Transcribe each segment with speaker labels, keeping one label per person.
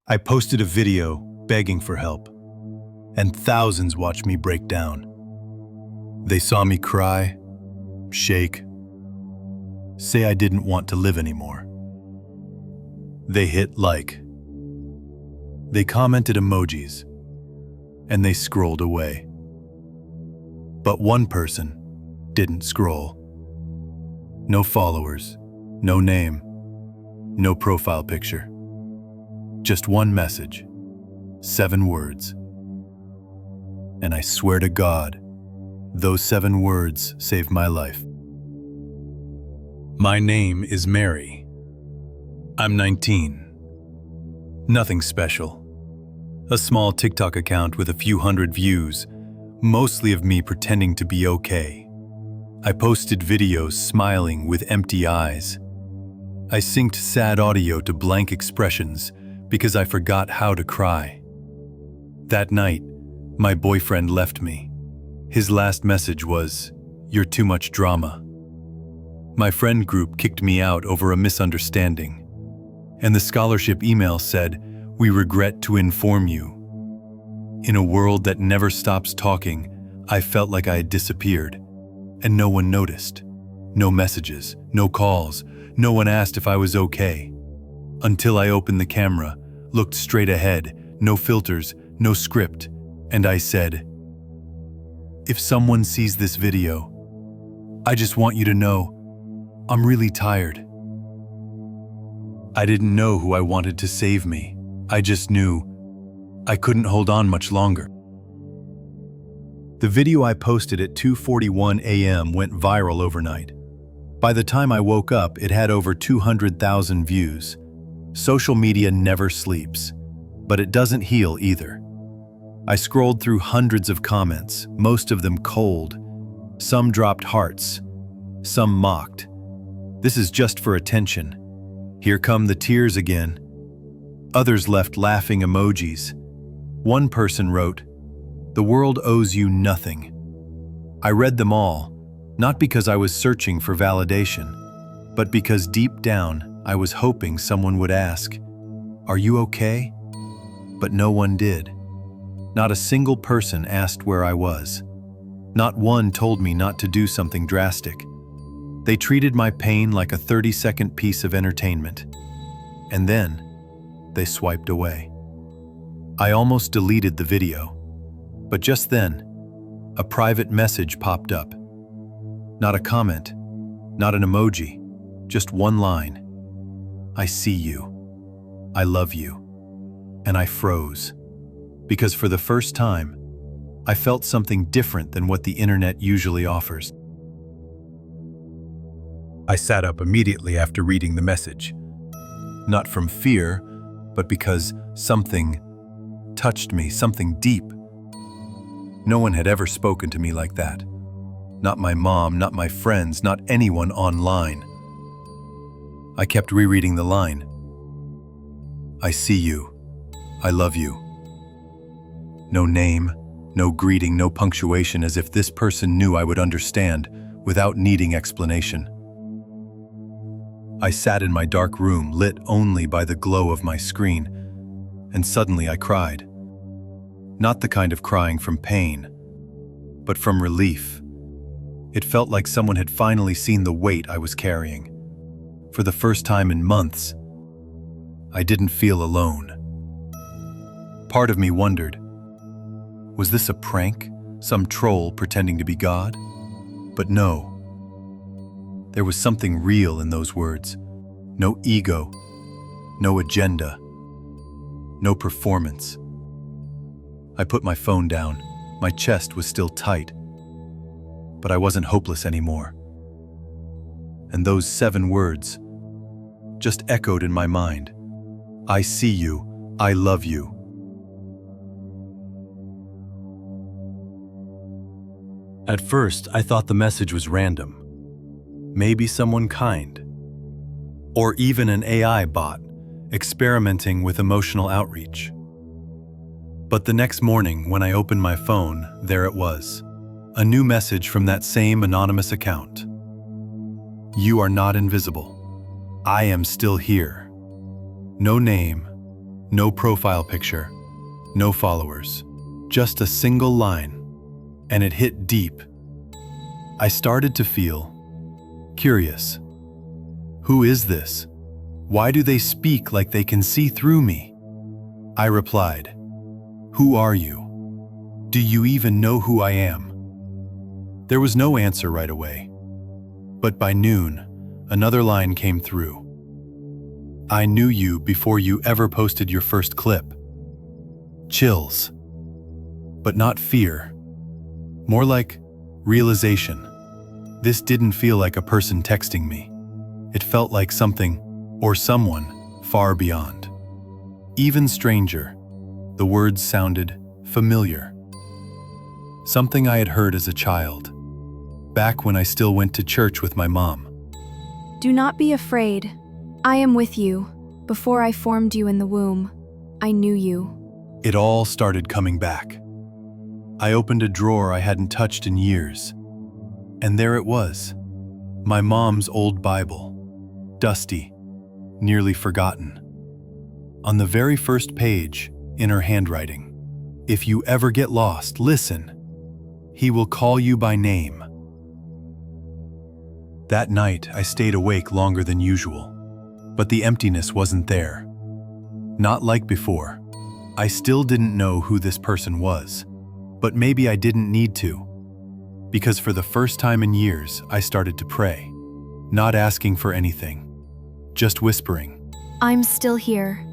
Speaker 1: I posted a video begging for help, and thousands watched me break down. They saw me cry, shake, say I didn't want to live anymore. They hit like. They commented emojis, and they scrolled away. But one person didn't scroll. No followers, no name, no profile picture. Just one message, 7 words. And I swear to God, those 7 words saved my life. My name is Mary. I'm 19. Nothing special. A small TikTok account with a few hundred views, mostly of me pretending to be okay. I posted videos smiling with empty eyes. I synced sad audio to blank expressions because I forgot how to cry. That night, my boyfriend left me. His last message was, "You're too much drama." My friend group kicked me out over a misunderstanding, and the scholarship email said, "We regret to inform you." In a world that never stops talking, I felt like I had disappeared, and no one noticed. No messages, no calls, no one asked if I was okay. Until I opened the camera, looked straight ahead, no filters, no script, and I said, "If someone sees this video, I just want you to know, I'm really tired." I didn't know who I wanted to save me. I just knew I couldn't hold on much longer. The video I posted at 2:41 a.m. went viral overnight. By the time I woke up, it had over 200,000 views. Social media never sleeps, but it doesn't heal either. I scrolled through hundreds of comments, most of them cold. Some dropped hearts, some mocked. "This is just for attention. Here come the tears again." Others left laughing emojis. One person wrote, "The world owes you nothing." I read them all, not because I was searching for validation, but because deep down I was hoping someone would ask, "Are you okay?" But no one did. Not a single person asked where I was. Not one told me not to do something drastic. They treated my pain like a 30-second piece of entertainment. And then, they swiped away. I almost deleted the video. But just then, a private message popped up. Not a comment, not an emoji, just one line. "I see you. I love you." And I froze. Because for the first time, I felt something different than what the internet usually offers. I sat up immediately after reading the message. Not from fear, but because something touched me, something deep. No one had ever spoken to me like that. Not my mom, not my friends, not anyone online. I kept rereading the line. "I see you. I love you." No name, no greeting, no punctuation, as if this person knew I would understand without needing explanation. I sat in my dark room, lit only by the glow of my screen, and suddenly I cried. Not the kind of crying from pain, but from relief. It felt like someone had finally seen the weight I was carrying. For the first time in months, I didn't feel alone. Part of me wondered, was this a prank? Some troll pretending to be God? But no. There was something real in those words. No ego, no agenda, no performance. I put my phone down. My chest was still tight, but I wasn't hopeless anymore. And those 7 words just echoed in my mind. "I see you. I love you." At first, I thought the message was random. Maybe someone kind. Or even an AI bot experimenting with emotional outreach. But the next morning, when I opened my phone, there it was. A new message from that same anonymous account. "You are not invisible. I am still here." No name, No profile picture, no followers, just a single line, and it hit deep. I started to feel curious. Who is this? Why do they speak like they can see through me? I replied, "Who are you? Do you even know who I am?" There was no answer right away. But by noon, another line came through. "I knew you before you ever posted your first clip." Chills. But not fear. More like realization. This didn't feel like a person texting me. It felt like something, or someone, far beyond. Even stranger, the words sounded familiar. Something I had heard as a child, back when I still went to church with my mom.
Speaker 2: Do not be afraid. I am with you. Before I formed you in the womb, I knew you.
Speaker 1: It all started coming back. I opened a drawer I hadn't touched in years, and there it was, my mom's old Bible, dusty, nearly forgotten. On the very first page, in her handwriting, "If you ever get lost, listen. He will call you by name." That night, I stayed awake longer than usual, but the emptiness wasn't there. Not like before. I still didn't know who this person was, but maybe I didn't need to, because for the first time in years, I started to pray, not asking for anything, just whispering,
Speaker 2: I'm still here.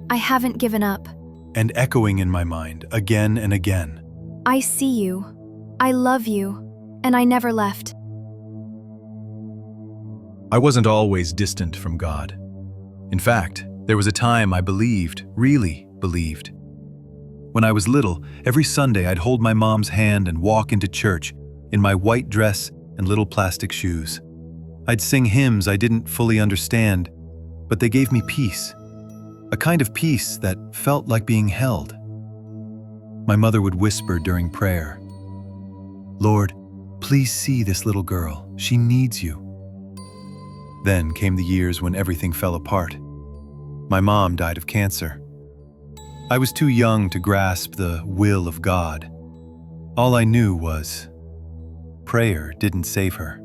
Speaker 2: I haven't given up.
Speaker 1: and echoing in my mind again and again.
Speaker 2: I see you. I love you. And I never left.
Speaker 1: I wasn't always distant from God. In fact, there was a time I believed, really believed. When I was little, every Sunday I'd hold my mom's hand and walk into church in my white dress and little plastic shoes. I'd sing hymns I didn't fully understand, but they gave me peace. A kind of peace that felt like being held. My mother would whisper during prayer, "Lord, please see this little girl. She needs you." Then came the years when everything fell apart. My mom died of cancer. I was too young to grasp the will of God. All I knew was prayer didn't save her.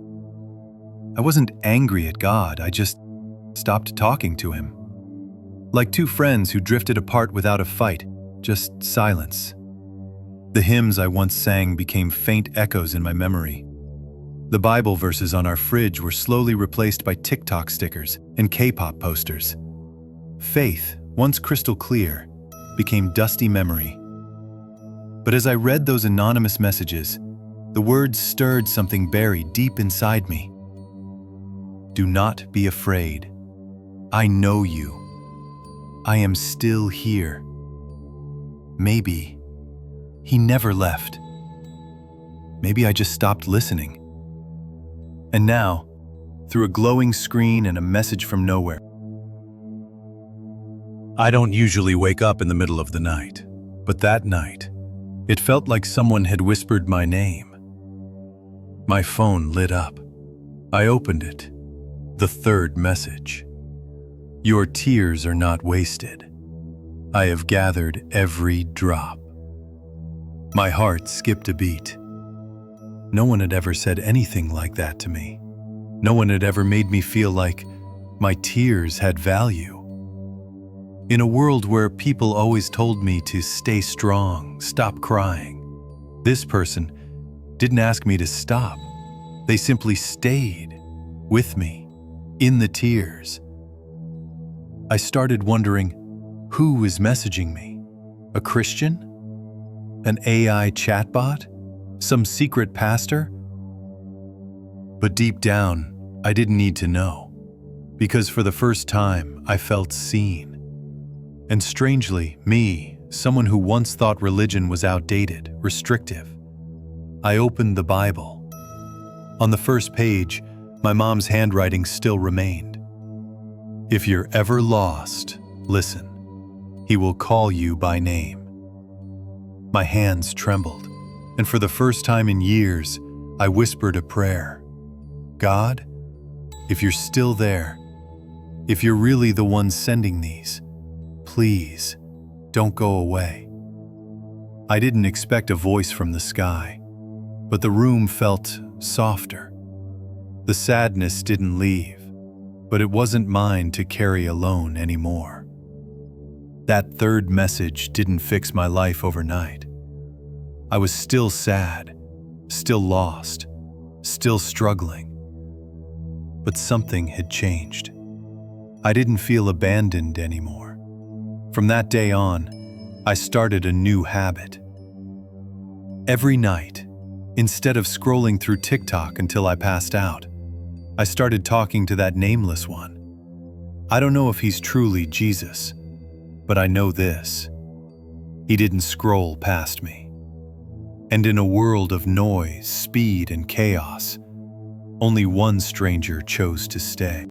Speaker 1: I wasn't angry at God, I just stopped talking to him. Like two friends who drifted apart without a fight, just silence. The hymns I once sang became faint echoes in my memory. The Bible verses on our fridge were slowly replaced by TikTok stickers and K-pop posters. Faith, once crystal clear, became dusty memory. But as I read those anonymous messages, the words stirred something buried deep inside me. Do not be afraid. I know you. I am still here. Maybe he never left. Maybe I just stopped listening. And now, through a glowing screen and a message from nowhere. I don't usually wake up in the middle of the night, but that night, it felt like someone had whispered my name. My phone lit up. I opened it. The third message. Your tears are not wasted. I have gathered every drop. My heart skipped a beat. No one had ever said anything like that to me. No one had ever made me feel like my tears had value. In a world where people always told me to stay strong, stop crying, this person didn't ask me to stop. They simply stayed with me, in the tears. I started wondering, who is messaging me? A Christian? An AI chatbot? Some secret pastor? But deep down, I didn't need to know, because for the first time, I felt seen. And strangely, me, someone who once thought religion was outdated, restrictive, I opened the Bible. On the first page, my mom's handwriting still remained. If you're ever lost, listen. He will call you by name. My hands trembled, and for the first time in years, I whispered a prayer. God, if you're still there, if you're really the one sending these, please, don't go away. I didn't expect a voice from the sky, but the room felt softer. The sadness didn't leave, but it wasn't mine to carry alone anymore. That third message didn't fix my life overnight. I was still sad, still lost, still struggling. But something had changed. I didn't feel abandoned anymore. From that day on, I started a new habit. Every night, instead of scrolling through TikTok until I passed out, I started talking to that nameless one. I don't know if he's truly Jesus, but I know this: he didn't scroll past me. And in a world of noise, speed, and chaos, only one stranger chose to stay.